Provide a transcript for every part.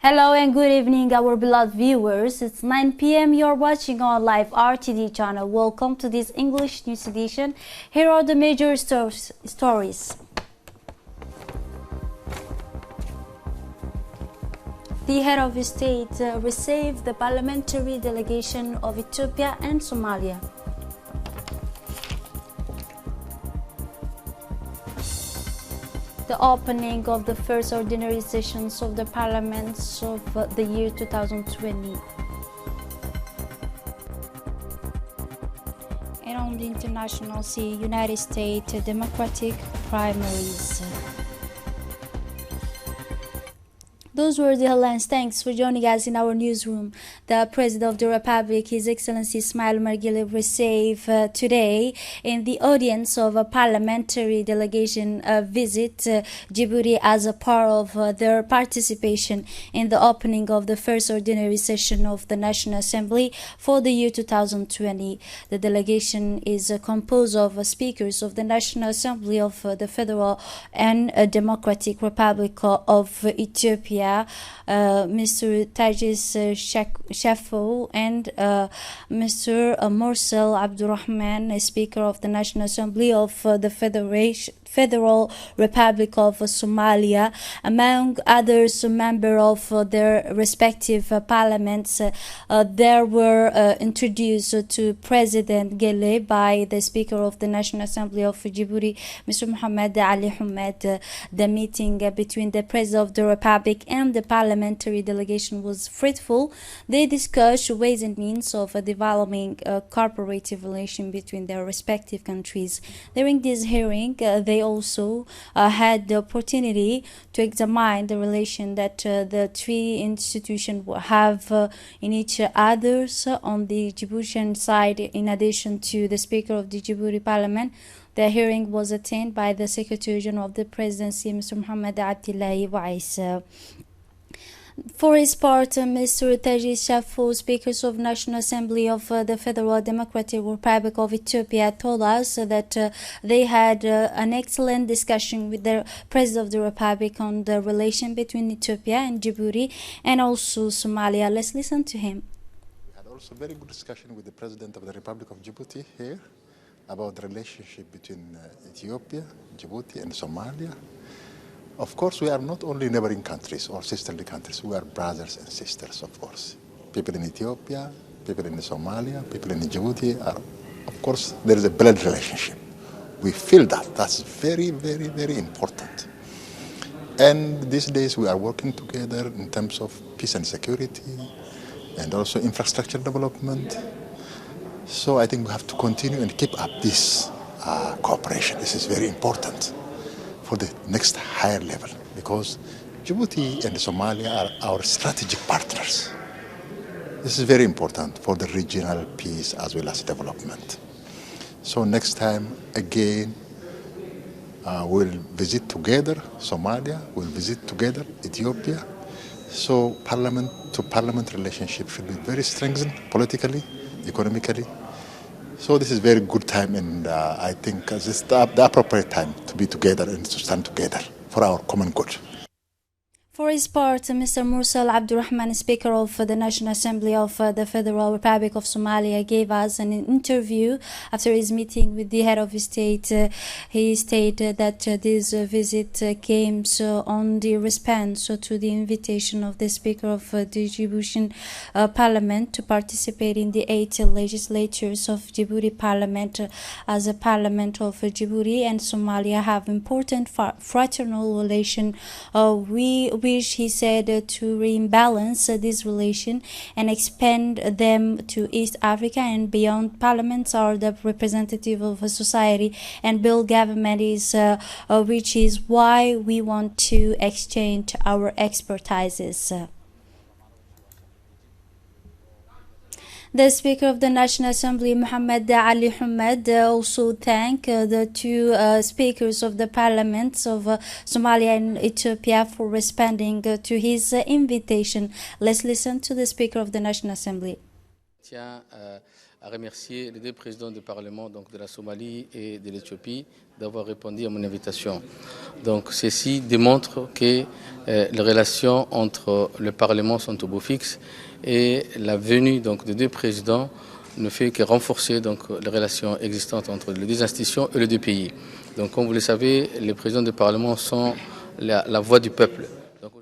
Hello and good evening, our beloved viewers. It's 9 p.m. You're watching our live RTD channel. Welcome to this English news edition. Here are the major stories. The head of state received the parliamentary delegation of Ethiopia and Somalia. The opening of the first ordinary sessions of the parliaments of the year 2020. And on the international scene, United States Democratic primaries. Those were the headlines. Thanks for joining us in our newsroom. The President of the Republic, His Excellency Ismail Omar Guelleh, received today in the audience of a parliamentary delegation visit Djibouti as a part of their participation in the opening of the first ordinary session of the National Assembly for the year 2020. The delegation is composed of speakers of the National Assembly of the Federal and Democratic Republic of Ethiopia, Mr. Tajis Shafo and Mr. Mursal Abdurrahman, Speaker of the National Assembly of the Federal Republic of Somalia, among others, members of their respective parliaments. They were introduced to President Guelleh by the Speaker of the National Assembly of Djibouti, Mr. Mohammed Ali Hamed. The meeting between the President of the Republic and the parliamentary delegation was fruitful. They discussed ways and means of developing a cooperative relation between their respective countries. During this hearing, they also had the opportunity to examine the relation that the three institutions have in each other's on the Djiboutian side. In addition to the Speaker of the Djibouti Parliament, the hearing was attended by the Secretary General of the Presidency, Mr. Mohammed Abdullahi Wais. For his part, Mr. Tajis Shafo, Speaker of National Assembly of the Federal Democratic Republic of Ethiopia, told us that they had an excellent discussion with the President of the Republic on the relation between Ethiopia and Djibouti and also Somalia. Let's listen to him. We had also a very good discussion with the President of the Republic of Djibouti here about the relationship between Ethiopia, Djibouti and Somalia. Of course, we are not only neighboring countries or sisterly countries, we are brothers and sisters, of course. People in Ethiopia, people in Somalia, people in Djibouti are, of course, there is a blood relationship. We feel that. That's very, very, very important. And these days we are working together in terms of peace and security and also infrastructure development. So I think we have to continue and keep up this cooperation. This is very important for the next higher level, because Djibouti and Somalia are our strategic partners. This is very important for the regional peace as well as development. So next time, again, we'll visit together Somalia, we'll visit together Ethiopia. So parliament-to-parliament relationship should be very strengthened politically, economically. So this is a very good time, and I think this is the appropriate time to be together and to stand together for our common good. For his part, Mr. Mursal Abdurrahman, Speaker of the National Assembly of the Federal Republic of Somalia, gave us an interview after his meeting with the head of state. He stated that this visit came on the response to the invitation of the Speaker of the Djiboutian Parliament to participate in the 8 legislatures of Djibouti Parliament. As a Parliament of Djibouti and Somalia have important fraternal relation, we wish, he said, to rebalance this relation and expand them to East Africa and beyond. Parliaments are the representative of a society, and build government is which is why we want to exchange our expertises. The Speaker of the National Assembly, Mohammed Ali Hamed, also thanked the two speakers of the parliaments of Somalia and Ethiopia for responding to his invitation. Let's listen to the Speaker of the National Assembly. à remercier les deux présidents du Parlement, donc de la Somalie et de l'Éthiopie, d'avoir répondu à mon invitation. Donc ceci démontre que les relations entre le Parlement sont au beau fixe et la venue donc, des deux présidents ne fait que renforcer donc, les relations existantes entre les deux institutions et les deux pays. Donc, comme vous le savez, les présidents du Parlement sont la voix du peuple. Donc,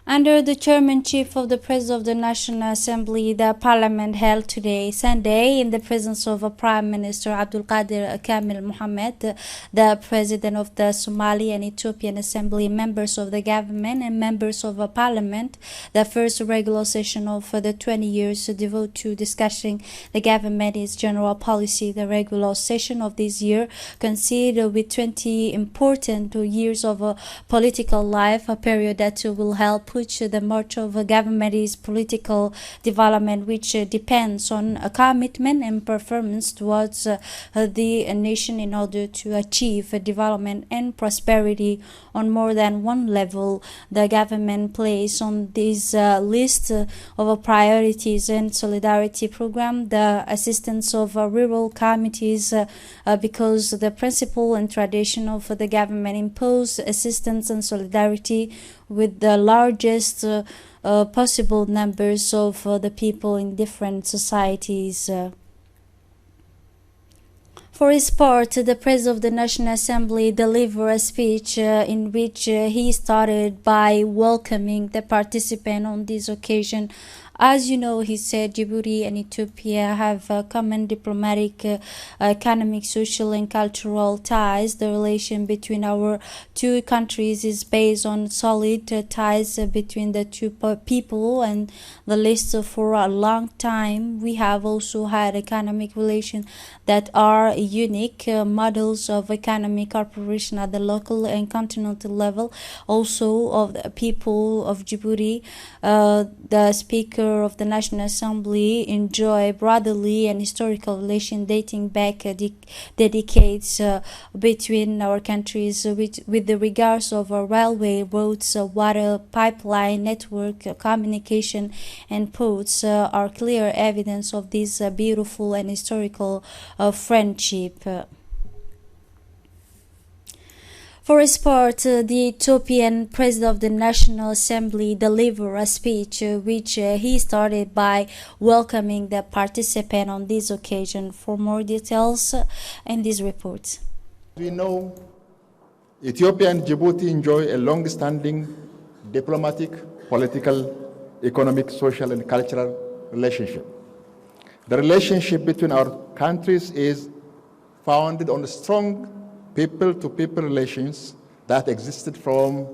under the chairmanship of the President of the National Assembly, the Parliament held today, Sunday, in the presence of Prime Minister Abdul Qadir Kamil Mohammed, the President of the Somali and Ethiopian Assembly, members of the government and members of Parliament, the first regular session of the 20 years devoted to discussing the government's general policy. The regular session of this year considered with 20 important years of political life, a period that will help push the march of government's political development, which depends on a commitment and performance towards the nation in order to achieve development and prosperity on more than one level. The government placed on this list of priorities and solidarity program the assistance of rural communities because the principle and tradition of the government impose assistance and solidarity with the largest possible numbers of the people in different societies. For his part, the President of the National Assembly delivered a speech in which he started by welcoming the participants on this occasion. As you know, he said Djibouti and Ethiopia have common diplomatic, economic, social and cultural ties. The relation between our two countries is based on solid ties between the two people and the list for a long time. We have also had economic relations that are unique models of economic cooperation at the local and continental level, also of the people of Djibouti. The Speaker of the National Assembly enjoy brotherly and historical relations dating back decades between our countries with the regards of railway, roads, water, pipeline network, communication and ports are clear evidence of this beautiful and historical friendship. For his part, the Ethiopian President of the National Assembly delivered a speech which he started by welcoming the participant on this occasion. For more details in this report. We know Ethiopia and Djibouti enjoy a long-standing diplomatic, political, economic, social and cultural relationship. The relationship between our countries is founded on strong people-to-people relations that existed from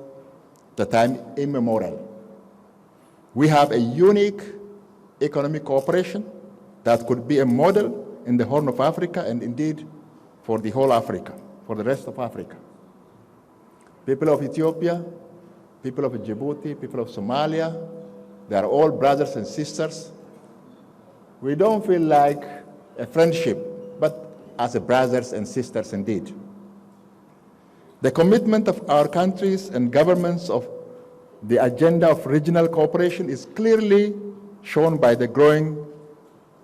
the time immemorial. We have a unique economic cooperation that could be a model in the Horn of Africa and indeed for the whole Africa, for the rest of Africa. People of Ethiopia, people of Djibouti, people of Somalia, they are all brothers and sisters. We don't feel like a friendship, but as a brothers and sisters indeed. The commitment of our countries and governments of the agenda of regional cooperation is clearly shown by the growing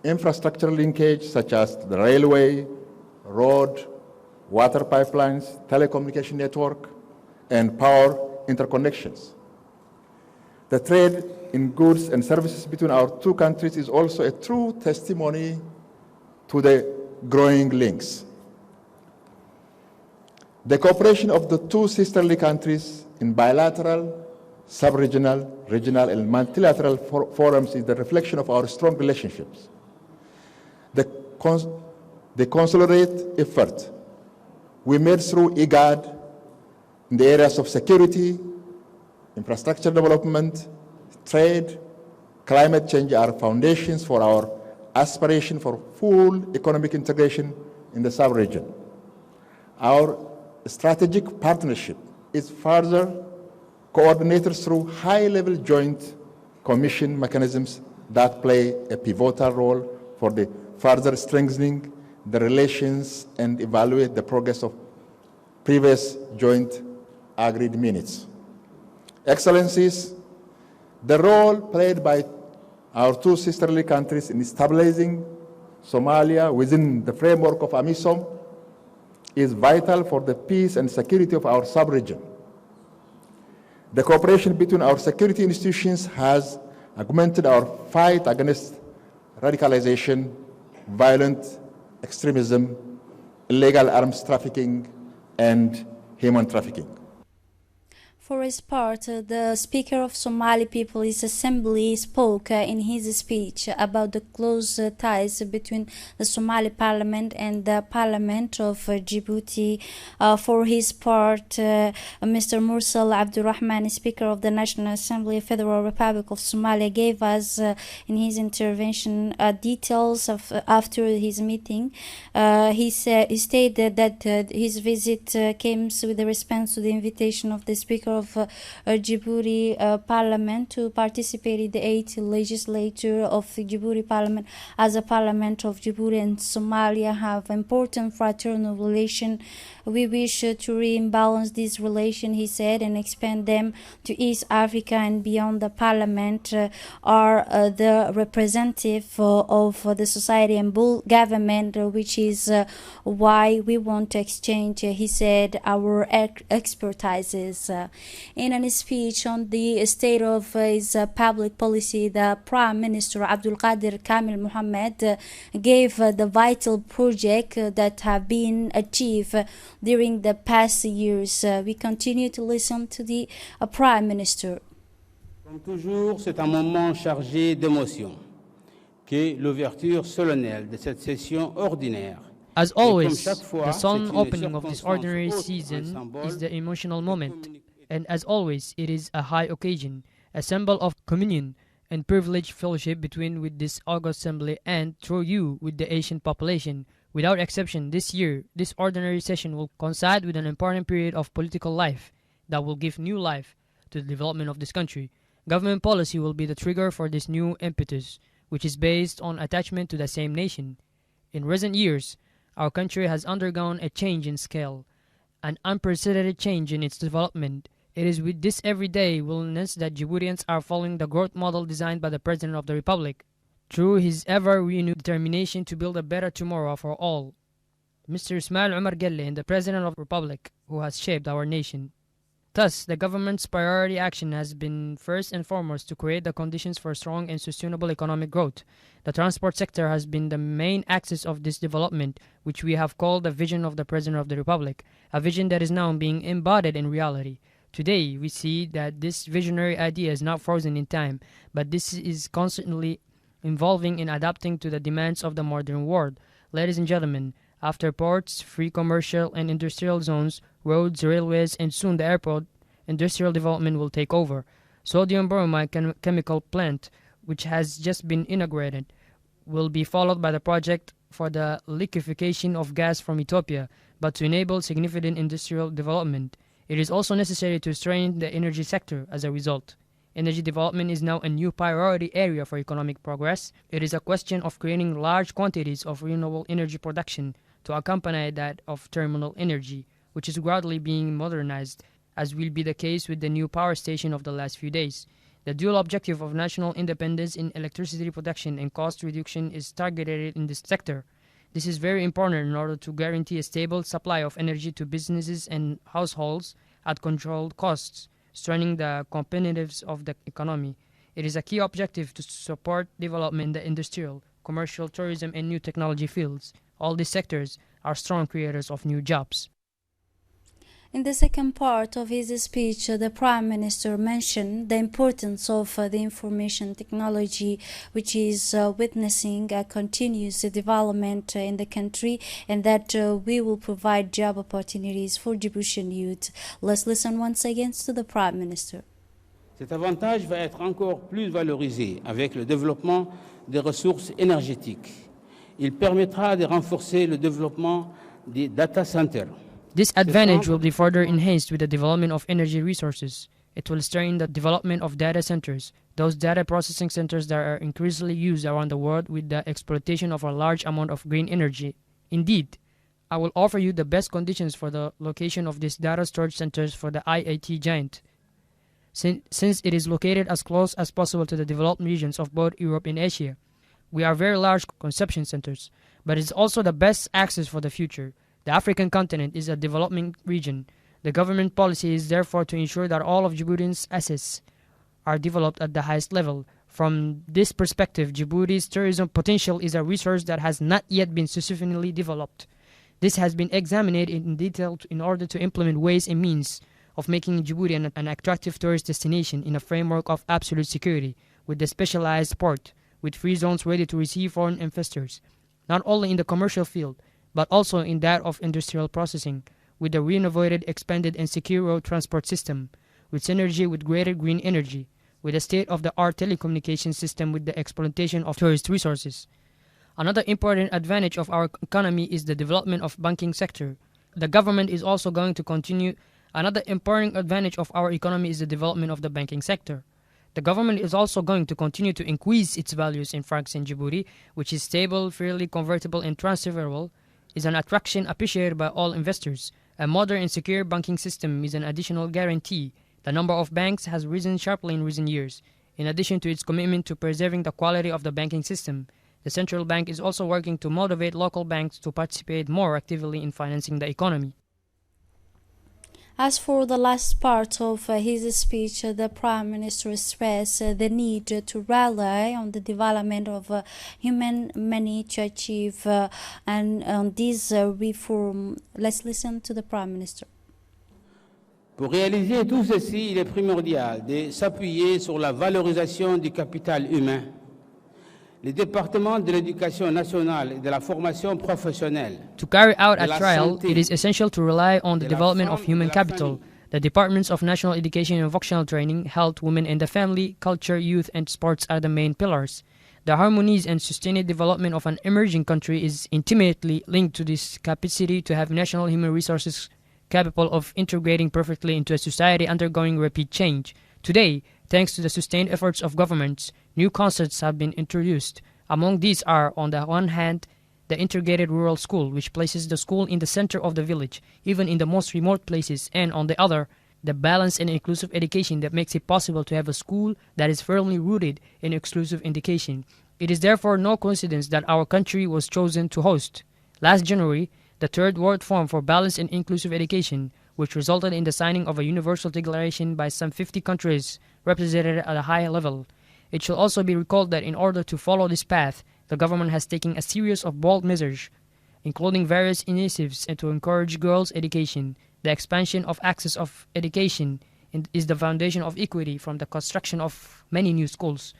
infrastructure linkage such as the railway, road, water pipelines, telecommunication network, and power interconnections. The trade in goods and services between our two countries is also a true testimony to the growing links. The cooperation of the two sisterly countries in bilateral, sub-regional, regional, and multilateral forums is the reflection of our strong relationships. The consolidate effort we made through IGAD in the areas of security, infrastructure development, trade, climate change are foundations for our aspiration for full economic integration in the sub-region. Our strategic partnership is further coordinated through high-level joint commission mechanisms that play a pivotal role for the further strengthening the relations and evaluate the progress of previous joint agreed minutes. Excellencies, the role played by our two sisterly countries in stabilizing Somalia within the framework of AMISOM is vital for the peace and security of our sub-region. The cooperation between our security institutions has augmented our fight against radicalization, violent extremism, illegal arms trafficking, and human trafficking. For his part, the Speaker of Somali People's Assembly spoke in his speech about the close ties between the Somali Parliament and the Parliament of Djibouti. For his part, Mr. Mursal Abdurrahman, Speaker of the National Assembly, Federal Republic of Somalia, gave us in his intervention details of after his meeting. He stated that his visit came with a response to the invitation of the Speaker of Djibouti Parliament to participate in the 8th legislature of the Djibouti Parliament, as the Parliament of Djibouti and Somalia have important fraternal relation. We wish to rebalance this relation, he said, and expand them to East Africa and beyond. The Parliament are the representative of the society and government, which is why we want to exchange, he said, our expertises. In a speech on the state of his public policy, the Prime Minister Abdul Qadir Kamil Mohammed gave the vital projects that have been achieved during the past years. We continue to listen to the Prime Minister. Comme toujours, c'est un moment chargé d'émotions qu'est l'ouverture solennelle de cette session ordinaire. As always, the solemn opening of this ordinary season is the emotional moment. And as always, it is a high occasion, a symbol of communion and privileged fellowship between with this august assembly and through you with the Asian population. Without exception, this year, this ordinary session will coincide with an important period of political life that will give new life to the development of this country. Government policy will be the trigger for this new impetus, which is based on attachment to the same nation. In recent years, our country has undergone a change in scale, an unprecedented change in its development. It is with this everyday willingness that Djiboutians are following the growth model designed by the President of the Republic, through his ever-renewed determination to build a better tomorrow for all. Mr. Ismail Omar Gelle, the President of the Republic, who has shaped our nation. Thus, the government's priority action has been first and foremost to create the conditions for strong and sustainable economic growth. The transport sector has been the main axis of this development, which we have called the vision of the President of the Republic, a vision that is now being embodied in reality. Today, we see that this visionary idea is not frozen in time, but this is constantly evolving and adapting to the demands of the modern world. Ladies and gentlemen, after ports, free commercial and industrial zones, roads, railways, and soon the airport, industrial development will take over. Sodium bromide chemical plant, which has just been inaugurated, will be followed by the project for the liquefaction of gas from Ethiopia, but to enable significant industrial development. It is also necessary to strengthen the energy sector as a result. Energy development is now a new priority area for economic progress. It is a question of creating large quantities of renewable energy production to accompany that of thermal energy, which is gradually being modernized, as will be the case with the new power station of the last few days. The dual objective of national independence in electricity production and cost reduction is targeted in this sector. This is very important in order to guarantee a stable supply of energy to businesses and households at controlled costs, strengthening the competitiveness of the economy. It is a key objective to support development in the industrial, commercial, tourism, and new technology fields. All these sectors are strong creators of new jobs. In the second part of his speech, the Prime Minister mentioned the importance of the information technology, which is witnessing a continuous development in the country, and that we will provide job opportunities for Djiboutian youth. Let's listen once again to the Prime Minister. Cet avantage va être encore plus valorisé avec le développement des ressources énergétiques. Il permettra de renforcer le développement des data centers. This advantage will be further enhanced with the development of energy resources. It will strengthen the development of data centers, those data processing centers that are increasingly used around the world with the exploitation of a large amount of green energy. Indeed, I will offer you the best conditions for the location of these data storage centers for the IIT giant, since it is located as close as possible to the developed regions of both Europe and Asia. We are very large consumption centers, but it's also the best access for the future. The African continent is a developing region. The government policy is therefore to ensure that all of Djibouti's assets are developed at the highest level. From this perspective, Djibouti's tourism potential is a resource that has not yet been sufficiently developed. This has been examined in detail in order to implement ways and means of making Djibouti an attractive tourist destination in a framework of absolute security, with a specialized port, with free zones ready to receive foreign investors, not only in the commercial field, but also in that of industrial processing, with a renovated, expanded, and secure road transport system, with synergy with greater green energy, with a state-of-the-art telecommunication system with the exploitation of tourist resources. Another important advantage of our economy is the development of banking sector. The government is also going to continue. Another important advantage of our economy is the development of the banking sector. The government is also going to continue to increase its values in francs in Djibouti, which is stable, fairly convertible, and transferable, is an attraction appreciated by all investors. A modern and secure banking system is an additional guarantee. The number of banks has risen sharply in recent years. In addition to its commitment to preserving the quality of the banking system, the central bank is also working to motivate local banks to participate more actively in financing the economy. As for the last part of his speech, the Prime Minister stressed the need to rely on the development of human money to achieve and this reform. Let's listen to the Prime Minister. Pour réaliser tout ceci, il est primordial de s'appuyer sur la valorisation du capital humain. Les départements de l'éducation nationale et de la formation professionnelle. To carry out a trial, it is essential to rely on the development of human capital. The departments of national education and vocational training, health, women and the family, culture, youth and sports are the main pillars. The harmonies and sustained development of an emerging country is intimately linked to this capacity to have national human resources capable of integrating perfectly into a society undergoing rapid change. Today, thanks to the sustained efforts of governments, new concepts have been introduced. Among these are, on the one hand, the integrated rural school, which places the school in the center of the village, even in the most remote places, and on the other, the balanced and inclusive education that makes it possible to have a school that is firmly rooted in exclusive education. It is therefore no coincidence that our country was chosen to host, last January, the Third World Forum for Balanced and Inclusive Education, which resulted in the signing of a universal declaration by some 50 countries represented at a high level. It should also be recalled that in order to follow this path, the government has taken a series of bold measures, including various initiatives to encourage girls' education. The expansion of access of education is the foundation of equity from the construction of many new schools.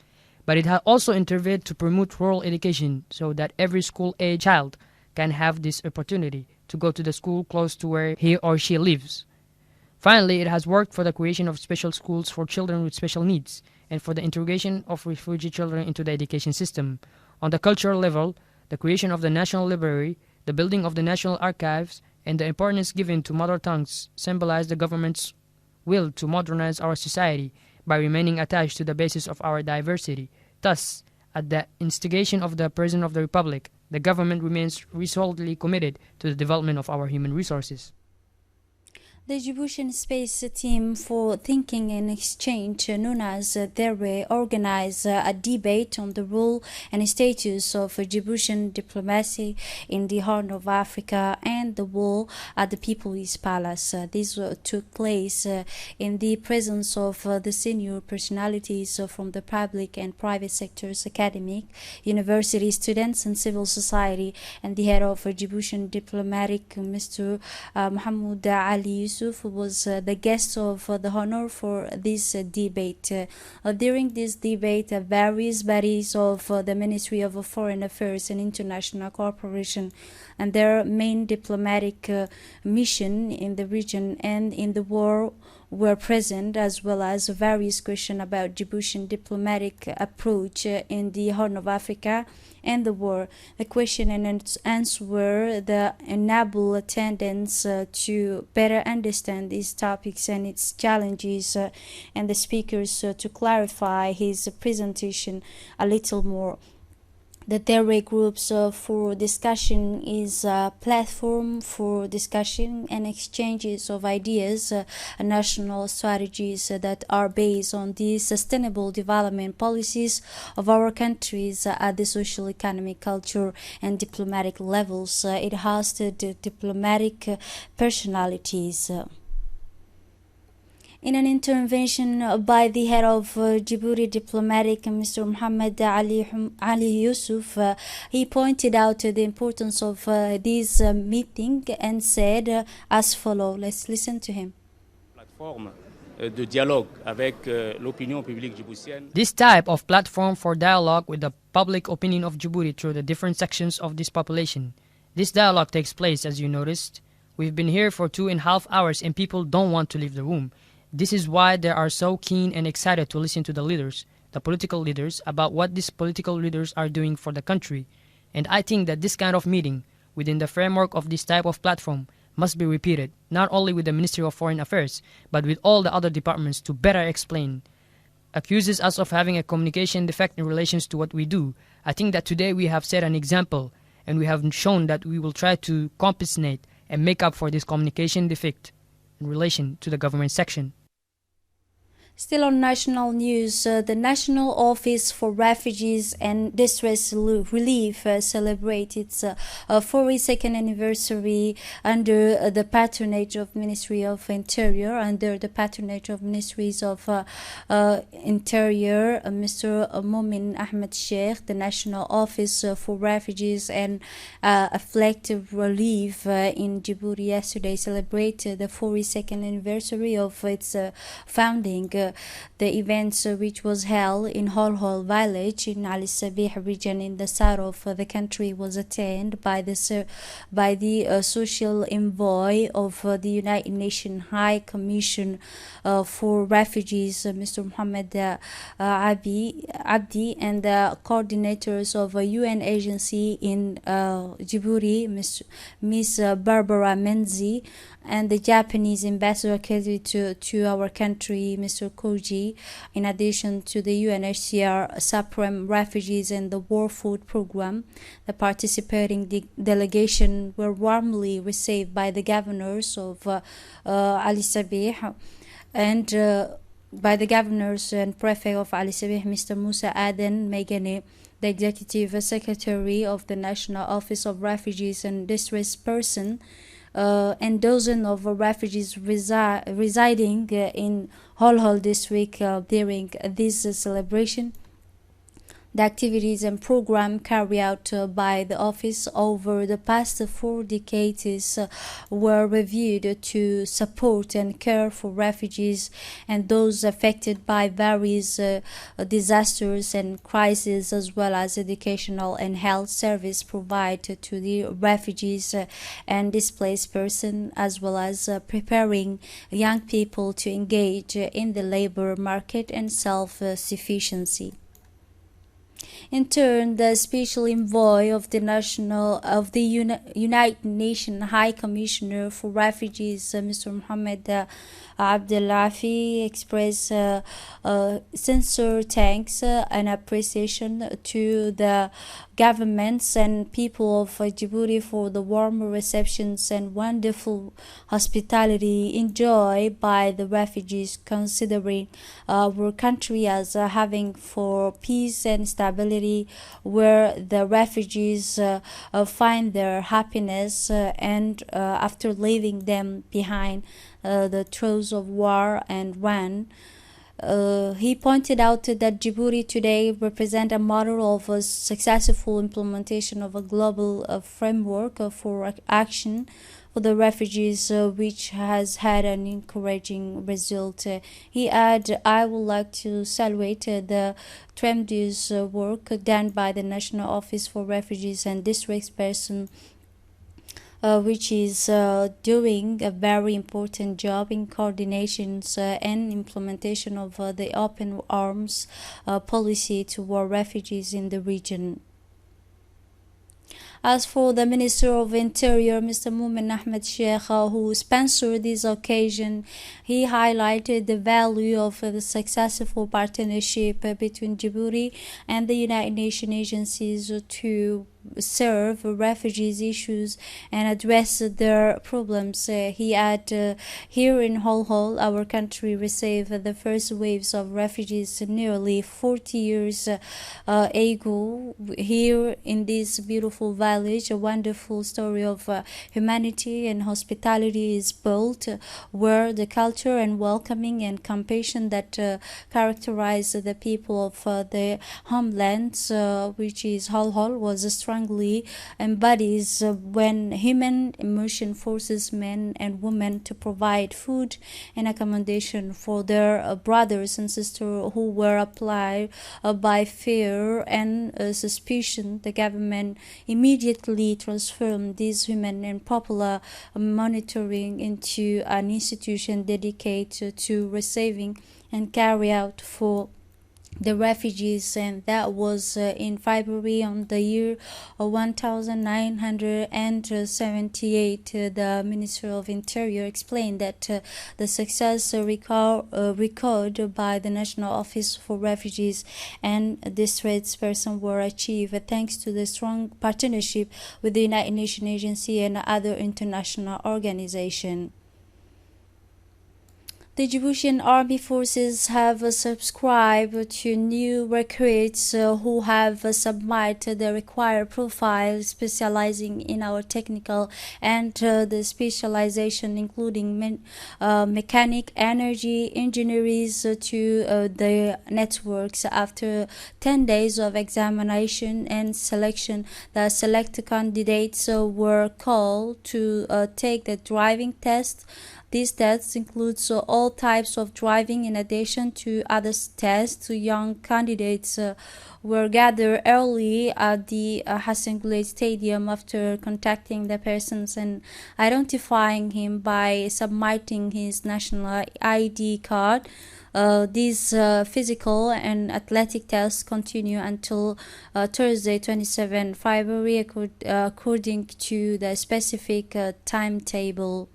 But it has also intervened to promote rural education so that every school-age child can have this opportunity to go to the school close to where he or she lives. Finally, it has worked for the creation of special schools for children with special needs and for the integration of refugee children into the education system. On the cultural level, the creation of the National Library, the building of the National Archives, and the importance given to mother tongues symbolize the government's will to modernize our society by remaining attached to the basis of our diversity. Thus, at the instigation of the President of the Republic, the government remains resolutely committed to the development of our human resources. The Djiboutian Space Team for Thinking and Exchange, known as DERE, organized a debate on the role and status of Djiboutian diplomacy in the Horn of Africa and the war at the People's Palace. This took place in the presence of the senior personalities from the public and private sectors, academic, university students and civil society, and the head of Djiboutian diplomatic, Mr. Mohamed Ali Yusuf, was the guest of the honor for this debate. During this debate, various bodies of the Ministry of Foreign Affairs and International Cooperation and their main diplomatic mission in the region and in the world were present, as well as various questions about Djiboutian diplomatic approach in the Horn of Africa and the war. The question and answer were the enable attendants to better understand these topics and its challenges, and the speakers to clarify his presentation a little more. The Terre groups for discussion is a platform for discussion and exchanges of ideas, national strategies that are based on the sustainable development policies of our countries at the social, economic, culture, and diplomatic levels. It hosted diplomatic personalities. In an intervention by the head of Djibouti diplomatic, Mr. Mohammed Ali Yusuf, he pointed out the importance of this meeting and said as follows. Let's listen to him. This type of platform for dialogue with the public opinion of Djibouti through the different sections of this population. This dialogue takes place, as you noticed. We've been here for 2.5 hours and people don't want to leave the room. This is why they are so keen and excited to listen to the leaders, the political leaders, about what these political leaders are doing for the country. And I think that this kind of meeting, within the framework of this type of platform, must be repeated, not only with the Ministry of Foreign Affairs, but with all the other departments to better explain. Accuses us of having a communication defect in relations to what we do. I think that today we have set an example, and we have shown that we will try to compensate and make up for this communication defect in relation to the government section. Still on national news, the National Office for Refugees and Distress Relief celebrates its 42nd anniversary under the patronage of Ministry of Interior, under the patronage of Ministries of Interior, Mr. Momin Ahmed Sheikh. The National Office for Refugees and Afflicted Relief in Djibouti yesterday celebrated the 42nd anniversary of its founding. The events which was held in Holhol village in Ali Sabih region in the south of the country was attended by the social envoy of the United Nations High Commission for Refugees, Mr. Mohammed Abdi, and the coordinators of a UN agency in Djibouti, Ms. Barbara Menzi, and the Japanese ambassador to our country, Mr. Koji, in addition to the UNHCR Supreme Refugees and the World Food Program. The participating delegation were warmly received by the governors of Ali Sabih and by the governors and prefect of Ali Sabih, Mr. Musa Aden Megane, the executive secretary of the National Office of Refugees and Distressed Persons, and dozens of refugees residing in Holhol district during this celebration. The activities and program carried out by the office over the past 4 decades were reviewed to support and care for refugees and those affected by various disasters and crises, as well as educational and health service provided to the refugees and displaced persons, as well as preparing young people to engage in the labor market and self-sufficiency. In turn, the special envoy of the United Nations High Commissioner for Refugees, Mr. Mohammed Abdellafi, expressed sincere thanks and appreciation to the governments and people of Djibouti for the warm receptions and wonderful hospitality enjoyed by the refugees, considering our country as having for peace and stability, where the refugees find their happiness and after leaving them behind the throes of war and run. He pointed out that Djibouti today represents a model of a successful implementation of a global framework for action for the refugees, which has had an encouraging result. He added, I would like to salute the tremendous work done by the National Office for Refugees and Displaced Persons, which is doing a very important job in coordinations and implementation of the open arms policy toward refugees in the region. As for the Minister of Interior, Mr. Mumin Ahmed Sheikh, who sponsored this occasion, he highlighted the value of the successful partnership between Djibouti and the United Nations agencies to serve refugees issues and address their problems. He added, here in Hol, our country received the first waves of refugees nearly 40 years ago. Here in this beautiful village, a wonderful story of humanity and hospitality is built, where the culture and welcoming and compassion that characterize the people of the homelands, which is Hol, was strongly embodies when human emotion forces men and women to provide food and accommodation for their brothers and sisters who were applied by fear and suspicion. The government immediately transformed this human and popular monitoring into an institution dedicated to receiving and carry out for the refugees, and that was in February on the year 1978. The Minister of Interior explained that the success recorded by the National Office for Refugees and Distressed Persons were achieved thanks to the strong partnership with the United Nations Agency and other international organizations. The Djiboutian Army Forces have subscribed to new recruits who have submitted the required profile, specializing in our technical and the specialization including mechanic, energy, engineers to the networks. After 10 days of examination and selection, the selected candidates were called to take the driving test. These tests include all types of driving in addition to other tests. Young candidates were gathered early at the Anglais Stadium after contacting the persons and identifying him by submitting his national ID card. These physical and athletic tests continue until Thursday, 27 February, according to the specific timetable.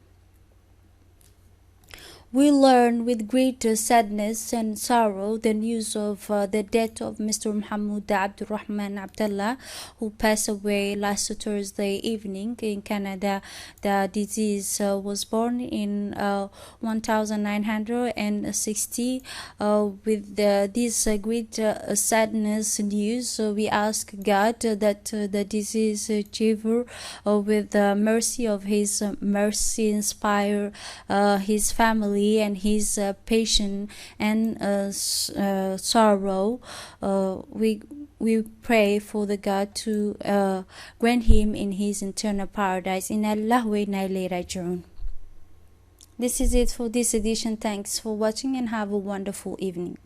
We learn with great sadness and sorrow the news of the death of Mr. Mohamed Abdurrahman Abdallah, who passed away last Thursday evening in Canada. The disease was born in 1960. With this great sadness news, we ask God that the disease giver, with the mercy of His mercy, inspire his family and his patience and sorrow. We pray for the God to grant him in his eternal paradise. In Allah wa inna ilayhi raji'un. This is it for this edition. Thanks for watching and have a wonderful evening.